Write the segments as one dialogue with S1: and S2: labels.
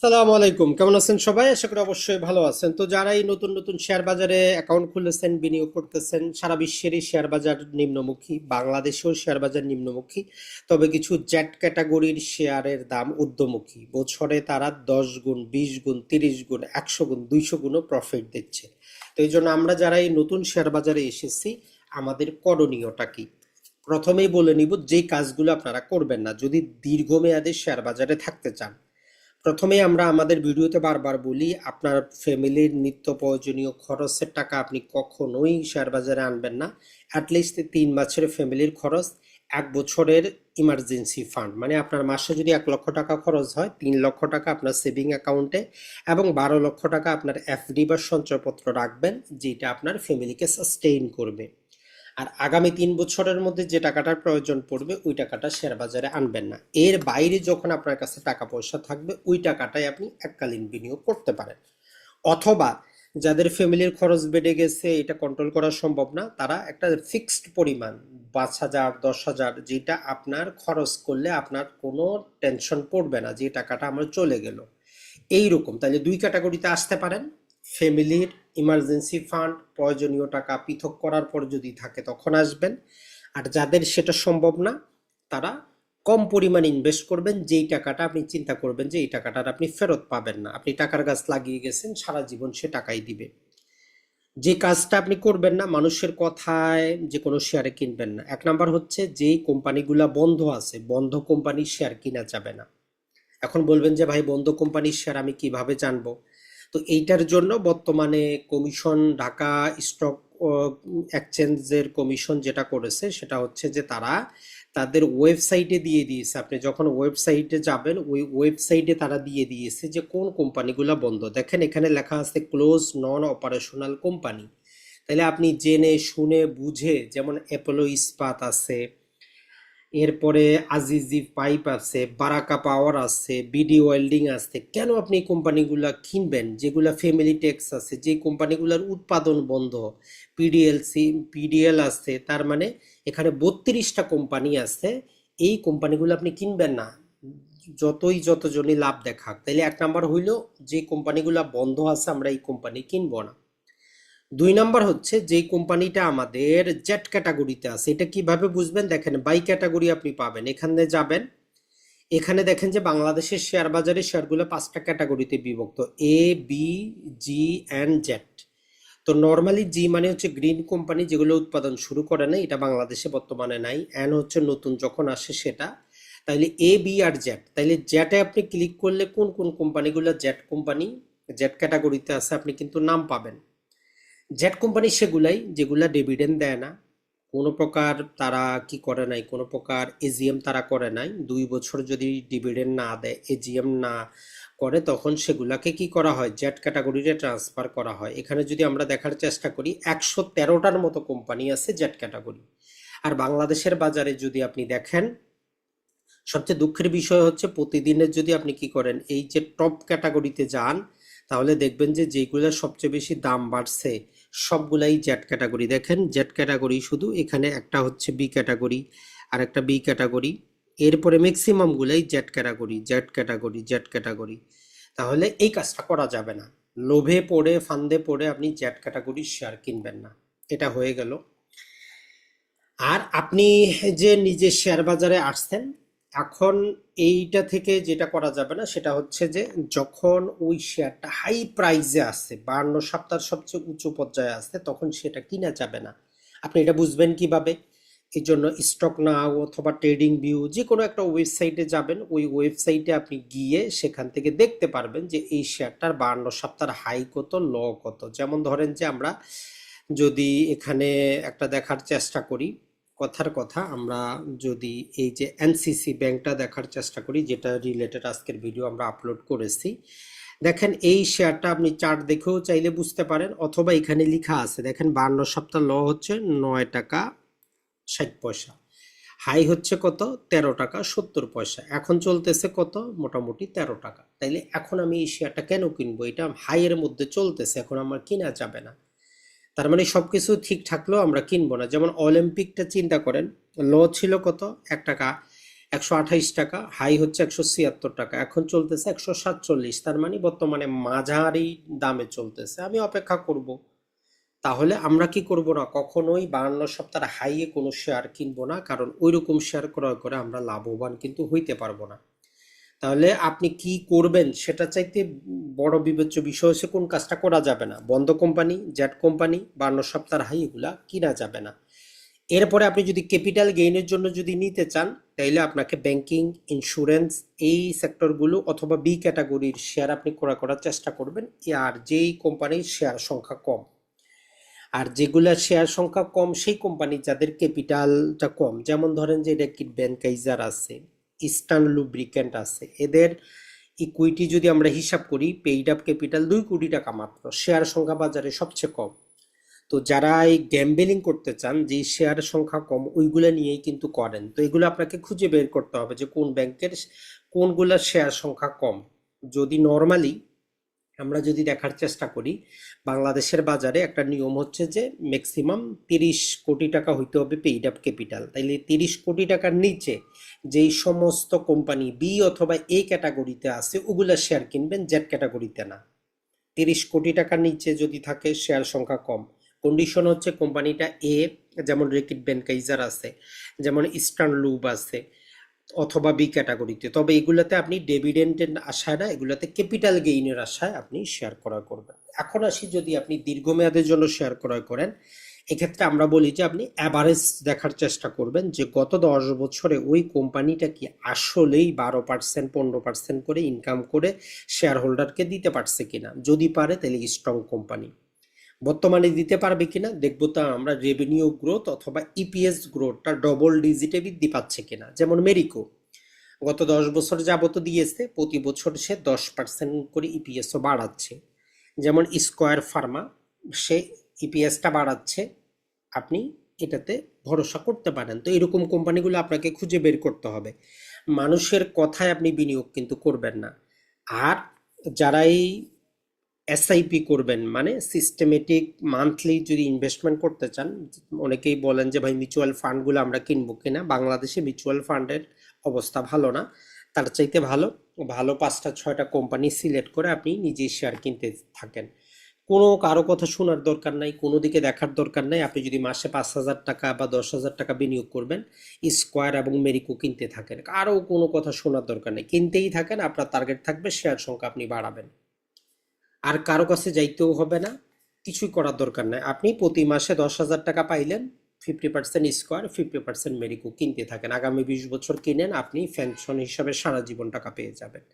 S1: সালামু আলাইকুম, কেমন আছেন সবাই? আশা করি অবশ্যই ভালো আছেন। তো যারা এই নতুন নতুন শেয়ার বাজারে অ্যাকাউন্ট খুলেছেন, বিনিয়োগ করতেছেন, সারা বিশ্বেরই শেয়ার বাজার নিম্নমুখী, বাংলাদেশেও শেয়ার বাজার নিম্নমুখী। তবে কিছু জেড ক্যাটাগরির শেয়ারের দাম ঊর্ধ্বমুখী। বছরে তারা 10 গুণ, 20 গুণ, 30 গুণ, 100 গুণ, 200 গুণও প্রফিট দিচ্ছে। তো এই জন্য আমরা যারা এই নতুন শেয়ার বাজারে এসেছি, আমাদের করণীয়টা কি? প্রথমেই বলে নিব যে কাজগুলো আপনারা করবেন না যদি দীর্ঘমেয়াদে শেয়ার বাজারে থাকতে চান। প্রথমে আমরা আমাদের ভিডিওতে বারবার বলি, আপনার ফ্যামিলির নিত্য প্রয়োজনীয় খরচের টাকা আপনি কখনোই শেয়ার বাজারে আনবেন না। অ্যাটলিস্ট 3 মাসের ফ্যামিলির খরচ, 1 বছরের ইমার্জেন্সি ফান্ড, মানে আপনার মাসে যদি 1 লক্ষ টাকা খরচ হয়, 3 লক্ষ টাকা আপনার সেভিং অ্যাকাউন্টে এবং 12 লক্ষ টাকা আপনার এফডি বা সঞ্চয়পত্র রাখবেন, যেটা আপনার ফ্যামিলিকে সাস্টেইন করবে। আর আগামী 3 বছরের মধ্যে যে টাকাটার প্রয়োজন পড়বে ওই টাকাটা শেয়ার বাজারে আনবেন না। এর বাইরে যখন আপনার কাছে টাকা পয়সা থাকবে ওই টাকাটাই আপনি এককালীন বিনিয়োগ করতে পারেন। অথবা যাদের ফ্যামিলির খরচ বেড়ে গেছে, এটা কন্ট্রোল করা সম্ভব না, তারা একটা ফিক্সড পরিমাণ 5,000, 10,000, যেটা আপনার খরচ করলে আপনার কোনো টেনশন পড়বে না যে টাকাটা আমার চলে গেল, এইরকম। তাহলে দুই ক্যাটাগরিতে আসতে পারেন। ফ্যামিলির ইমার্জেন্সি ফান্ড, প্রয়োজনীয় টাকা পৃথক করার পর যদি থাকে তখন আসবেন। আর যাদের সেটা সম্ভব না, তারা কম পরিমাণ ইনভেস্ট করবেন, যেই টাকাটা আপনি চিন্তা করবেন যে এই টাকাটার আপনি ফেরত পাবেন না। আপনি টাকার গাছ লাগিয়ে গেছেন, সারা জীবন সে টাকাই দিবে। যে কাজটা আপনি করবেন না, মানুষের কথায় যে কোনো শেয়ারে কিনবেন না। 1 নাম্বার হচ্ছে, যেই কোম্পানিগুলা বন্ধ আছে, বন্ধ কোম্পানির শেয়ার কিনা যাবে না। এখন বলবেন যে ভাই, বন্ধ কোম্পানির শেয়ার আমি কিভাবে জানবো? তো এইটার জন্য বর্তমানে কমিশন, ঢাকা স্টক এক্সচেঞ্জের কমিশন যেটা করেছে সেটা হচ্ছে যে তারা তাদের ওয়েবসাইটে দিয়ে দিয়েছে। আপনি যখন ওয়েবসাইটে যাবেন, ওই ওয়েবসাইটে তারা দিয়ে দিয়েছে যে কোন কোম্পানিগুলো বন্ধ। দেখেন এখানে লেখা আছে ক্লোজ নন অপারেশনাল কোম্পানি। তাহলে আপনি জেনে শুনে বুঝে, যেমন অ্যাপোলো ইস্পাত আছে, এরপরে আজিজি পাইপ আছে, বারাকা পাওয়ার আছে, বিডি ওয়েল্ডিং আছে, কেন আপনি এই কোম্পানিগুলা কিনবেন যেগুলা ফ্যামিলি ট্যাক্স আছে, যে কোম্পানিগুলোর উৎপাদন বন্ধ? পিডিএল আছে, তার মানে এখানে 32টা কোম্পানি আছে। এই কোম্পানিগুলো আপনি কিনবেন না, যতজনই লাভ দেখাক। তাইলে 1 নাম্বার হইল, যে কোম্পানিগুলা বন্ধ আছে আমরা এই কোম্পানি কিনবো না। 2 নাম্বার হচ্ছে, যে কোম্পানিটা আমাদের জেড ক্যাটাগরিতে আছে, এটা কিভাবে বুঝবেন? দেখেন বাই ক্যাটাগরি আপনি পাবেন, এখানে যাবেন, এখানে দেখেন যে বাংলাদেশের শেয়ার বাজারে শেয়ারগুলো 5টা ক্যাটাগরিতে বিভক্ত: এ, বি, জি অ্যান্ড জেড। তো নর্মালি জি মানে হচ্ছে গ্রিন কোম্পানি, যেগুলো উৎপাদন শুরু করে না, এটা বাংলাদেশে বর্তমানে নাই। এন হচ্ছে নতুন যখন আসে সেটা। তাইলে এ, বি আর জেড। তাইলে জেটে আপনি ক্লিক করলে কোন কোন কোম্পানিগুলো জেড কোম্পানি, জেড ক্যাটাগরিতে আছে, আপনি কিন্তু নাম পাবেন। জেট কোম্পানি সেগুলাই যেগুলা ডিভিডেন্ড দেয় না, কোনো প্রকার তারা কি করে নাই, কোনো প্রকার এজিএম তারা করে নাই। 2 বছর যদি ডিভিডেন্ড না দেয়, এজিএম না করে, তখন সেগুলাকে কি করা হয়, জেট ক্যাটাগরিতে ট্রান্সফার করা হয়। এখানে যদি আমরা দেখার চেষ্টা করি, 113টার মতো কোম্পানি আছে জেট ক্যাটাগরি। আর বাংলাদেশের বাজারে যদি আপনি দেখেন, সবচেয়ে দুঃখের বিষয় হচ্ছে প্রতিদিনের যদি আপনি কি করেন, এই যে টপ ক্যাটাগরিতে যান, তাহলে দেখবেন যে যেগুলো সবচেয়ে বেশি দাম বাড়ছে সবগুলাই জেড ক্যাটাগরি। দেখেন জেড ক্যাটাগরি, শুধু এখানে একটা হচ্ছে বি ক্যাটাগরি, আর একটা বি ক্যাটাগরি, এরপরে ম্যাক্সিমাম গুলাই Z category, Z category, Z category. তাহলে এই কাজটা করা যাবে না। লোভে পড়ে, ফান্দে পড়ে আপনি জেড ক্যাটাগরির শেয়ার কিনবেন না। এটা হয়ে গেল। আর আপনি যে নিজে শেয়ার বাজারে আসছেন, এখন এইটা থেকে যেটা করা যাবে না সেটা হচ্ছে যে, যখন ওই শেয়ারটা হাই প্রাইসে আসছে, 52 সপ্তাহের সবচেয়ে উঁচু পর্যায়ে আসছে, তখন সেটা কিনা যাবে না। আপনি এটা বুঝবেন কিভাবে? এই জন্য স্টক নাও অথবা ট্রেডিং ভিউ, যে কোনো একটা ওয়েবসাইটে যাবেন। ওই ওয়েবসাইটে আপনি গিয়ে সেখান থেকে দেখতে পারবেন যে এই শেয়ারটার 52 সপ্তাহের হাই কত, ল কত। যেমন ধরেন যে আমরা যদি এখানে একটা দেখার চেষ্টা করি, কথার কথা, আমরা যদি এই যে এনসিসি ব্যাংকটা দেখার চেষ্টা করি, যেটা রিলেটেড আজকের ভিডিও আমরা আপলোড করেছি, দেখেন এই শেয়ারটা আপনি চার্ট দেখেও চাইলে বুঝতে পারেন, অথবা এখানে লেখা আছে দেখেন, 52 সপ্তাহ ল হচ্ছে 9 টাকা 60 পয়সা, হাই হচ্ছে কত, 13 টাকা 70 পয়সা, এখন চলতেছে কত, মোটামুটি 13 টাকা। তাইলে এখন আমি এই শেয়ারটা কেন কিনবো? এটা হাইয়ের মধ্যে চলতেছে, এখন আমার কিনা যাবে না। তার মানে সবকিছু ঠিক থাকলেও আমরা কিনবো না। যেমন অলিম্পিকটা চিন্তা করেন, ল ছিল কত, 1 টাকা, 128 টাকা, হাই হচ্ছে 176 টাকা, এখন চলতেছে 147, তার মানে বর্তমানে মাঝারি দামে চলতেছে। আমি অপেক্ষা করব। তাহলে আমরা কি করব না, কখনোই 52 সপ্তাহের হাইয়ে কোনো শেয়ার কিনবো না, কারণ ওইরকম শেয়ার ক্রয় করে আমরা লাভবান কিন্তু হইতে পারবো না। তাহলে আপনি কি করবেন সেটা চাইতে বড় বিবেচ্য বিষয় হচ্ছে কোন কাজটা করা যাবে না। বন্ধ কোম্পানি, জেট কোম্পানি, 52 সপ্তাহের হাই এগুলা কিনা যাবে না। এরপরে আপনি যদি ক্যাপিটাল গেইনের জন্য যদি নিতে চান, তাইলে আপনাকে ব্যাংকিং, ইন্স্যুরেন্স এই সেক্টরগুলো অথবা বি ক্যাটাগরির শেয়ার আপনি ক্রয় করার চেষ্টা করবেন। আর যেই কোম্পানির শেয়ার সংখ্যা কম, আর যেগুলা শেয়ার সংখ্যা কম সেই কোম্পানি যাদের ক্যাপিটালটা কম, যেমন ধরেন যে রেকিট ব্যাংকাইজার আছে, ইস্টার্ন লুব্রিক্যান্ট আছে, এদের ইকুইটি যদি আমরা হিসাব করি, পেইড আপ ক্যাপিটাল 2 কোটি টাকা মাত্র, শেয়ার সংখ্যা বাজারে সবচেয়ে কম। তো যারা এই গ্যাম্বেলিং করতে চান, যে শেয়ার সংখ্যা কম, ওইগুলো নিয়েই কিন্তু করেন। তো এগুলো আপনাকে খুঁজে বের করতে হবে যে কোন ব্যাংকের কোনগুলা শেয়ার সংখ্যা কম। যদি নর্মালি আমরা যদি দেখার চেষ্টা করি, বাংলাদেশের বাজারে একটা নিয়ম হচ্ছে যে ম্যাক্সিমাম 30 কোটি টাকা হইতে হবে পেইড আপ ক্যাপিটাল। তাইলে 30 কোটি টাকার নিচে যেই সমস্ত কোম্পানি বি অথবা এ ক্যাটাগরিতে আছে ওগুলা শেয়ার কিনবেন, জেড ক্যাটাগরিতে না। 30 কোটি টাকার নিচে যদি থাকে, শেয়ার সংখ্যা কম, কন্ডিশন হচ্ছে কোম্পানিটা এ, যেমন রেকিট বেনকাইজার আছে, যেমন ইস্টার্ন লুব আছে, অথবা বি ক্যাটাগরিতে। তবে এগুলোতে আপনি ডিভিডেন্ডের আশায় না, এগুলোতে ক্যাপিটাল গেইনের আশায় আপনি শেয়ার ক্রয় করবেন। এখন আসি, যদি আপনি দীর্ঘমেয়াদের জন্য শেয়ার ক্রয় করেন, এক্ষেত্রে আমরা বলি যে আপনি অ্যাভারেজ দেখার চেষ্টা করবেন যে গত 10 বছরে ওই কোম্পানিটা কি আসলেই 12%, 15% করে ইনকাম করে শেয়ার হোল্ডারকে দিতে পারছে কিনা। যদি পারে তাহলে স্ট্রং কোম্পানি। বর্তমানে দিতে পারবে কিনা দেখবো, তা আমরা রেভিনিউ গ্রোথ অথবা ইপিএস গ্রোথটা ডবল ডিজিটে বৃদ্ধি পাচ্ছে কিনা। যেমন মেরিকো গত 10 বছর যাবত দিয়েছে, প্রতি বছর সে 10% করে ইপিএসও বাড়াচ্ছে। যেমন স্কয়ার ফার্মা, সে ইপিএসটা বাড়াচ্ছে, আপনি এটাতে ভরসা করতে পারেন। তো এরকম কোম্পানিগুলো আপনাকে খুঁজে বের করতে হবে। মানুষের কথায় আপনি বিনিয়োগ কিন্তু করবেন না। আর যারা এই এসআইপি করবেন, মানে সিস্টেমেটিক মান্থলি যদি ইনভেস্টমেন্ট করতে চান, অনেকেই বলেন যে ভাই মিউচুয়াল ফান্ডগুলো আমরা কিনবো কিনা। বাংলাদেশে মিউচুয়াল ফান্ডের অবস্থা ভালো না, তার চাইতে ভালো ভালো 5টা 6টা কোম্পানি সিলেক্ট করে আপনি নিজেই শেয়ার কিনতে থাকেন। কোনো কারো কথা শোনার দরকার নাই, কোনো দিকে দেখার দরকার নাই। আপনি যদি মাসে 5,000 টাকা বা 10,000 টাকা বিনিয়োগ করবেন, স্কয়ার এবং মেরিকো কিনতে থাকেন, কারো কোনো কথা শোনার দরকার নেই, কিনতেই থাকেন। আপনার টার্গেট থাকবে শেয়ার সংখ্যা আপনি বাড়াবেন, আর কারো কাছে যাইতেও হবে না, কিছুই করার দরকার নাই। আপনি প্রতি মাসে 10,000 টাকা পাইলেন, 50% স্কয়ার, 50% মেরিকো কিনতে থাকেন। আগামী 20 বছর কিনেন, আপনি পেনশন হিসাবে সারা জীবন টাকা পেয়ে যাবেন,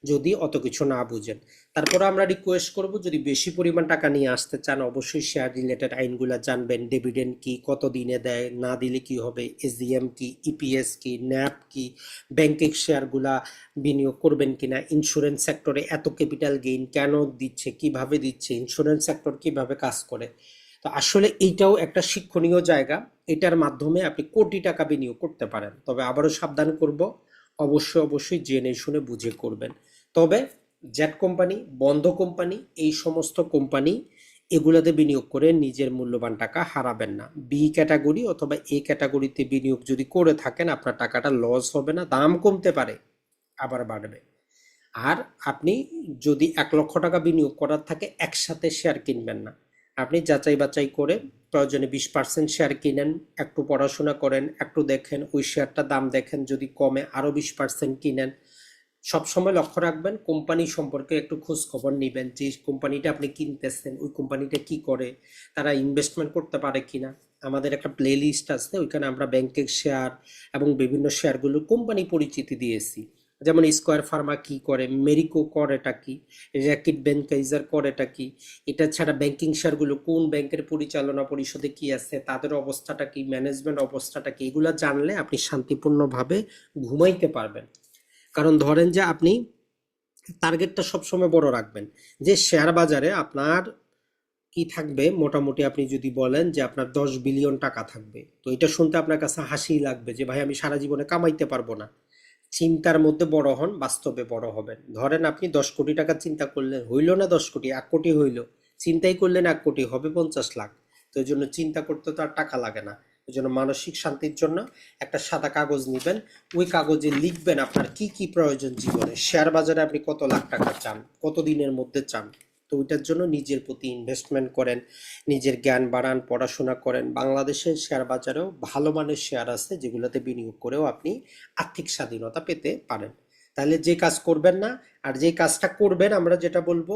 S1: যদি অত কিছু না বুঝেন। তারপরে আমরা রিকোয়েস্ট করব, যদি বেশি পরিমাণ টাকা নিয়ে আসতে চান, অবশ্যই শেয়ার রিলেটেড আইনগুলো জানবেন। ডিভিডেন্ড কি, কত দিনে দেয়, না দিলে কি হবে, এসডিএম কি, ইপিএস কি, ন্যাপ কি, ব্যাংকিং শেয়ারগুলা বিনিয়োগ করবেন কিনা, ইন্স্যুরেন্স সেক্টরে এত ক্যাপিটাল গেইন কেন দিচ্ছে, কিভাবে দিচ্ছে, ইন্স্যুরেন্স সেক্টর কিভাবে কাজ করে। তো আসলে এইটাও একটা শিক্ষণীয় জায়গা, এটার মাধ্যমে আপনি কোটি টাকা বিনিয়োগ করতে পারেন। তবে আবারও সাবধান করব, অবশ্যই অবশ্যই জেনে শুনে বুঝে করবেন। তবে জেট কোম্পানি, বন্ধ কোম্পানি, এই সমস্ত কোম্পানি, এগুলাতে বিনিয়োগ করে নিজের মূল্যবান টাকা হারাবেন না। বি ক্যাটাগরি অথবা এ ক্যাটাগরিতে বিনিয়োগ যদি করে থাকেন, আপনার টাকাটা লস হবে না, দাম কমতে পারে আবার বাড়বে। আর আপনি যদি 1 লক্ষ টাকা বিনিয়োগ করার থাকে, একসাথে শেয়ার কিনবেন না। আপনি যাচাই বাছাই করে প্রয়োজনে 20% শেয়ার কিনেন, একটু পড়াশোনা করেন, একটু দেখেন ওই শেয়ারটার দাম, দেখেন যদি কমে আরও 20% কিনেন। সবসময় লক্ষ্য রাখবেন, কোম্পানি সম্পর্কে একটু খোঁজ খবর নেবেন, যে কোম্পানিটা আপনি কিনতেছেন ওই কোম্পানিটা কি করে, তারা ইনভেস্টমেন্ট করতে পারে কিনা। আমাদের একটা প্লে লিস্ট আছে, ওইখানে আমরা ব্যাংকের শেয়ার এবং বিভিন্ন শেয়ারগুলো কোম্পানি পরিচিতি দিয়েছি। যেমন স্কয়ার ফার্মা কি করে, মেরিকো করেটা কি, র্যাকিট বেনকাইজার করেটা কি, এটা ছাড়া ব্যাংকিং শেয়ারগুলো কোন ব্যাংকের পরিচালনা পরিষদে কি আছে, তাদের অবস্থাটা কি, ম্যানেজমেন্ট অবস্থাটা কি, এগুলো জানলে আপনি শান্তিপূর্ণভাবে ঘুমাইতে পারবেন। কারণ ধরেন যে আপনি টার্গেটটা সবসময় বড় রাখবেন, যে শেয়ার বাজারে আপনার কি থাকবে, মোটামুটি আপনি যদি বলেন যে আপনার 10 বিলিয়ন টাকা থাকবে, তো এটা শুনতে আপনার কাছে হাসিই লাগবে যে ভাই আমি সারা জীবনে কামাইতে পারবো না। চিন্তার মধ্যে বড় হন, বাস্তবে বড় হবেন। ধরেন আপনি 10 কোটি টাকা চিন্তা করলেন, হইল না 10 কোটি, 1 কোটি হইল, চিন্তাই করলেন 1 কোটি হবে 50 লাখ। তো এই জন্য চিন্তা করতে তো আর টাকা লাগে না, ওই জন্য মানসিক শান্তির জন্য একটা সাদা কাগজ নেবেন, ওই কাগজে লিখবেন আপনার কি কি প্রয়োজন জীবনে, শেয়ার বাজারে আপনি কত লাখ টাকা চান, কত দিনের মধ্যে চান। তো ওইটার জন্য নিজের প্রতি ইনভেস্টমেন্ট করেন, নিজের জ্ঞান বাড়ান, পড়াশোনা করেন। বাংলাদেশের শেয়ার বাজারেও ভালো মানের শেয়ার আছে যেগুলোতে বিনিয়োগ করেও আপনি আর্থিক স্বাধীনতা পেতে পারেন। তাহলে যে কাজ করবেন না, আর যে কাজটা করবেন আমরা যেটা বলবো,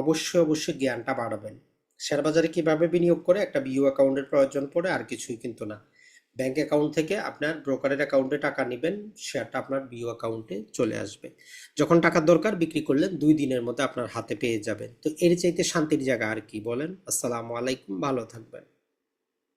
S1: অবশ্যই অবশ্যই জ্ঞানটা বাড়াবেন। শেয়ার বাজারে কিভাবে বিনিয়োগ করে, একটা বিও অ্যাকাউন্টের প্রয়োজন পড়ে, আর কিছুই কিন্তু না। ব্যাংক অ্যাকাউন্ট থেকে আপনার ব্রোকারের অ্যাকাউন্টে টাকা নেবেন, শেয়ারটা আপনার বিও অ্যাকাউন্টে চলে আসবে। যখন টাকার দরকার বিক্রি করলেন, 2 দিনের মধ্যে আপনার হাতে পেয়ে যাবেন। তো এর চাইতে শান্তির জায়গা আর কি বলেন? আসসালামু আলাইকুম, ভালো থাকবেন।